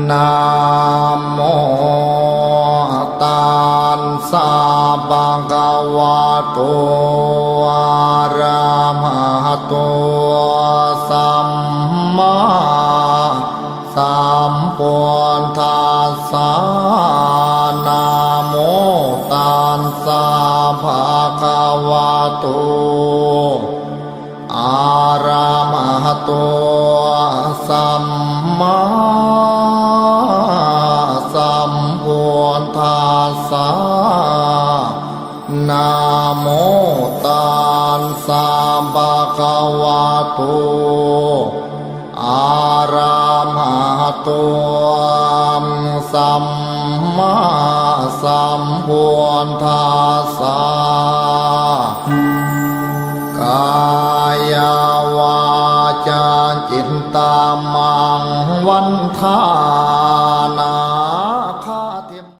นะโมตัสสะภะคะวะโตอะระหะโตสัมมาสัมพุทธัสสะนะโมตัสสะภะคะวะโตอะระหะโตสัมมาสัมพุทธัสสะนะโมตัสสะภะคะวะโตอะระหะโตสัมมาสัมพุทธัสสะกายวาจาจิตตามังวันทานา